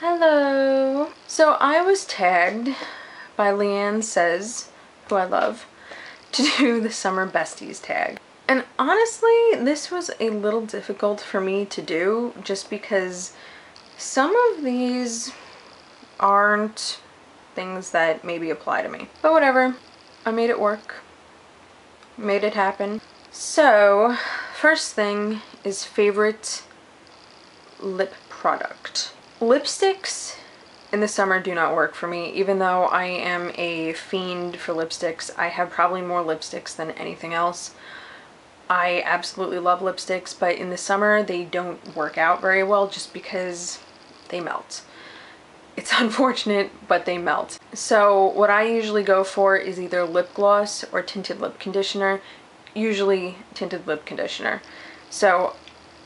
Hello! So I was tagged by Leigh Ann Says, who I love, to do the summer besties tag. And honestly, this was a little difficult for me to do just because some of these aren't things that maybe apply to me. But whatever, I made it work. Made it happen. So, first thing is favorite lip product. Lipsticks in the summer do not work for me. Even though I am a fiend for lipsticks, I have probably more lipsticks than anything else. I absolutely love lipsticks, but in the summer they don't work out very well just because they melt. It's unfortunate, but they melt. So what I usually go for is either lip gloss or tinted lip conditioner, usually tinted lip conditioner. So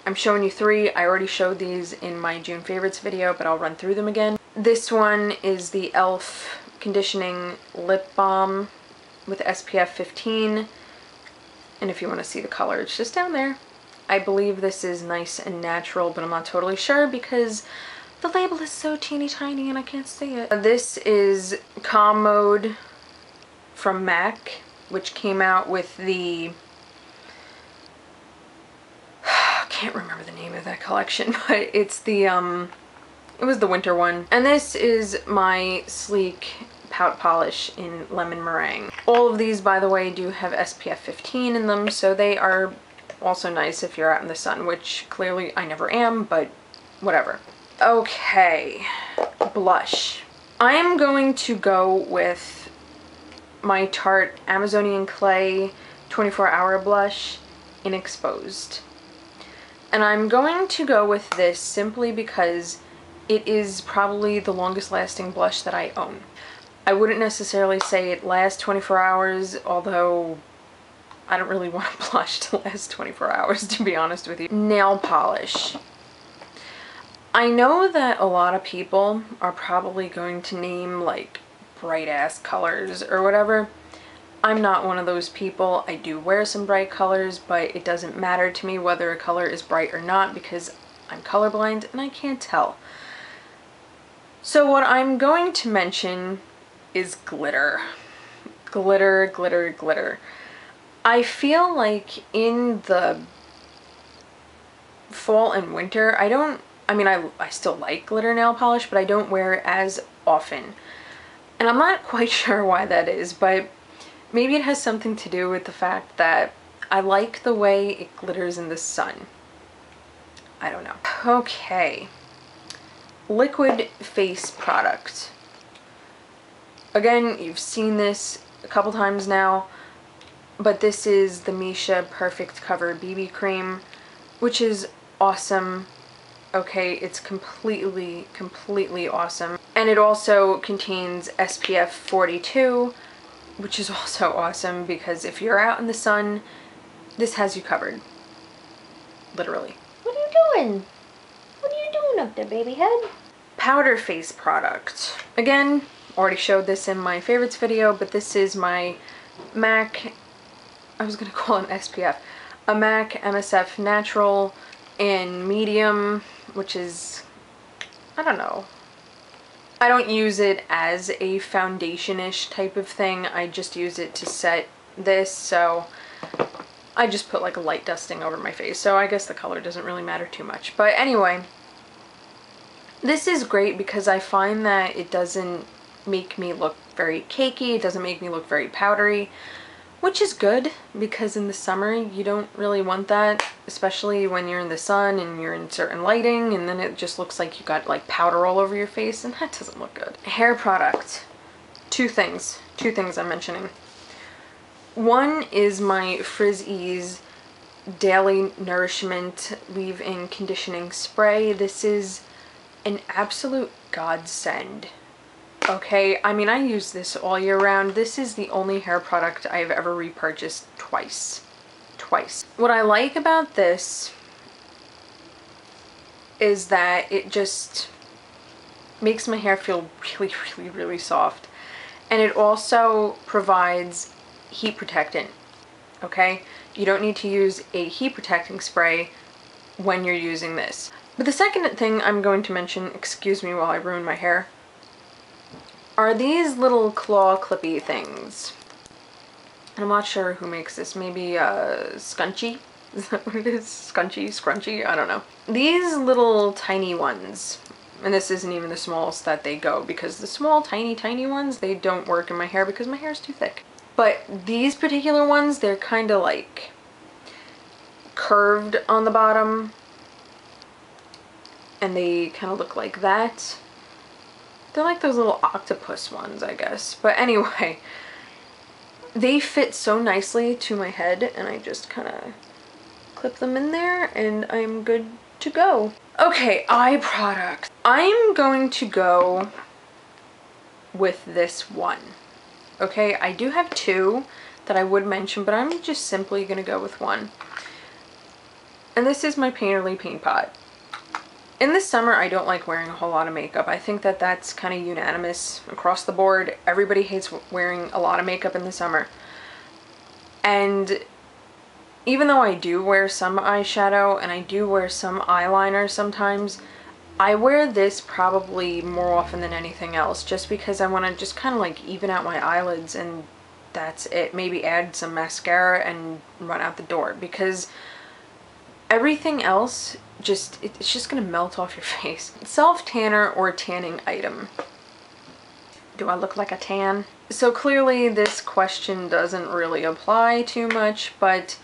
I'm showing you three. I already showed these in my June favorites video, but I'll run through them again. This one is the e.l.f. Conditioning Lip Balm with SPF 15. And if you want to see the color, it's just down there. I believe this is Nice and Natural, but I'm not totally sure because the label is so teeny tiny and I can't see it. This is Calm Mode from MAC, which came out with the... I can't remember the name of that collection, but it's the, it was the winter one. And this is my Sleek Pout Polish in Lemon Meringue. All of these, by the way, do have SPF 15 in them, so they are also nice if you're out in the sun, which clearly I never am, but whatever. Okay, blush. I am going to go with my Tarte Amazonian Clay 24-Hour Blush in Exposed. And I'm going to go with this simply because it is probably the longest lasting blush that I own. I wouldn't necessarily say it lasts 24 hours, although I don't really want a blush to last 24 hours, to be honest with you. Nail polish. I know that a lot of people are probably going to name like bright ass colors or whatever. I'm not one of those people. I do wear some bright colors, but it doesn't matter to me whether a color is bright or not because I'm colorblind and I can't tell. So what I'm going to mention is glitter. Glitter, glitter, glitter. I feel like in the fall and winter, I still like glitter nail polish, but I don't wear it as often. And I'm not quite sure why that is, but maybe it has something to do with the fact that I like the way it glitters in the sun. I don't know. Okay. Liquid face product. Again, you've seen this a couple times now, but this is the Missha Perfect Cover BB Cream, which is awesome. Okay, it's completely awesome. And it also contains SPF 42, which is also awesome because if you're out in the sun, this has you covered. Literally. What are you doing? What are you doing up there, baby head? Powder face product. Again, already showed this in my favorites video, but this is my MAC, I was gonna call it an SPF, a MAC MSF Natural in medium, which is, I don't know. I don't use it as a foundation-ish type of thing. I just use it to set this, so I just put like a light dusting over my face. So I guess the color doesn't really matter too much. But anyway, this is great because I find that it doesn't make me look very cakey. It doesn't make me look very powdery, which is good because in the summer you don't really want that, especially when you're in the sun and you're in certain lighting, and then it just looks like you got like powder all over your face, and that doesn't look good. Hair product. Two things I'm mentioning. One is my Frizz Ease Daily Nourishment Leave-In Conditioning Spray. This is an absolute godsend. Okay, I mean, I use this all year round. This is the only hair product I've ever repurchased twice. What I like about this is that it just makes my hair feel really soft. And it also provides heat protectant, okay? You don't need to use a heat protecting spray when you're using this. But the second thing I'm going to mention, excuse me while I ruin my hair, are these little claw clippy things. And I'm not sure who makes this. Maybe Scunchie? Is that what it is? Scrunchy? I don't know. These little tiny ones, and this isn't even the smallest that they go, because the small tiny ones, they don't work in my hair because my hair is too thick. But these particular ones, they're kind of like curved on the bottom, and they kind of look like that. They're like those little octopus ones, I guess. But anyway, they fit so nicely to my head, and I just kind of clip them in there and I'm good to go. Okay, eye products. I'm going to go with this one. Okay, I do have two that I would mention, but I'm just simply gonna go with one. And this is my Painterly Paint Pot. In the summer, I don't like wearing a whole lot of makeup. I think that that's kind of unanimous across the board. Everybody hates wearing a lot of makeup in the summer. And even though I do wear some eyeshadow and I do wear some eyeliner sometimes, I wear this probably more often than anything else, just because I want to just kind of like even out my eyelids, and that's it. Maybe add some mascara and run out the door, because everything else it's just gonna melt off your face. Self tanner or tanning item. Do I look like a tan? So clearly this question doesn't really apply too much, but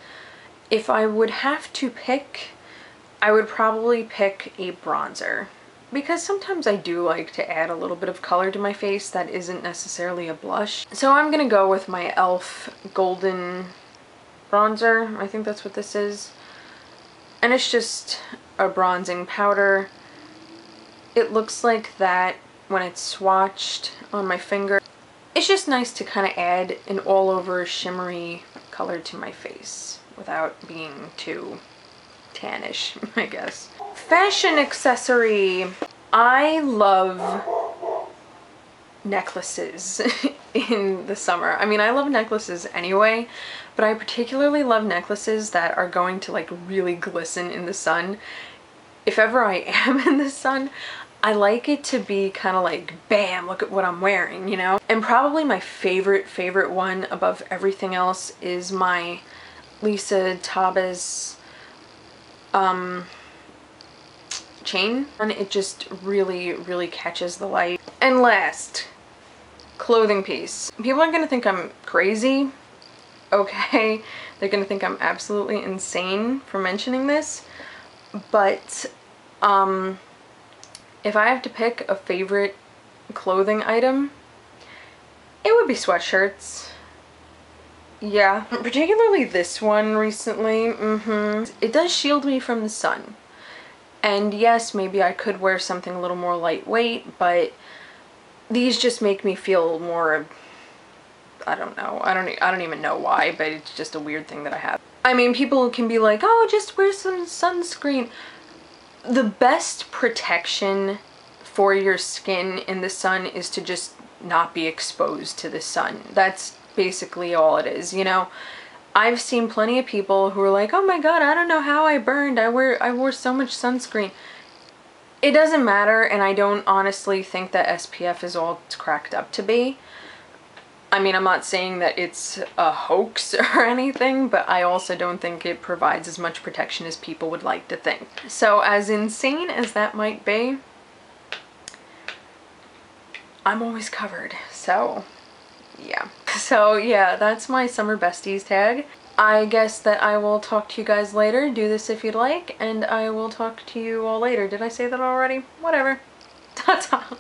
if I would have to pick, I would probably pick a bronzer, because sometimes I do like to add a little bit of color to my face that isn't necessarily a blush. So I'm gonna go with my e.l.f. Golden Bronzer. I think that's what this is. And it's just a bronzing powder. It looks like that when it's swatched on my finger. It's just nice to kind of add an all over shimmery color to my face without being too tannish, I guess. Fashion accessory. I love necklaces in the summer. I mean, I love necklaces anyway, but I particularly love necklaces that are going to like really glisten in the sun. If ever I am in the sun, I like it to be kind of like, bam, look at what I'm wearing, you know? And probably my favorite one above everything else is my Lisa Tabas chain, and it just really catches the light. And last, clothing piece. People are gonna think I'm crazy, okay? They're gonna think I'm absolutely insane for mentioning this, but if I have to pick a favorite clothing item, it would be sweatshirts. Yeah, particularly this one recently. It does shield me from the sun. And yes, maybe I could wear something a little more lightweight, but these just make me feel more, I don't know. I don't even know why, but it's just a weird thing that I have. I mean, people can be like, oh, just wear some sunscreen. The best protection for your skin in the sun is to just not be exposed to the sun. That's basically all it is, you know? I've seen plenty of people who are like, oh my god, I don't know how I burned. I wore so much sunscreen. It doesn't matter, and I don't honestly think that SPF is all it's cracked up to be. I mean, I'm not saying that it's a hoax or anything, but I also don't think it provides as much protection as people would like to think. So as insane as that might be, I'm always covered, so yeah. So yeah, that's my summer besties tag. I guess that I will talk to you guys later. Do this if you'd like, and I will talk to you all later. Did I say that already? Whatever. Ta-ta.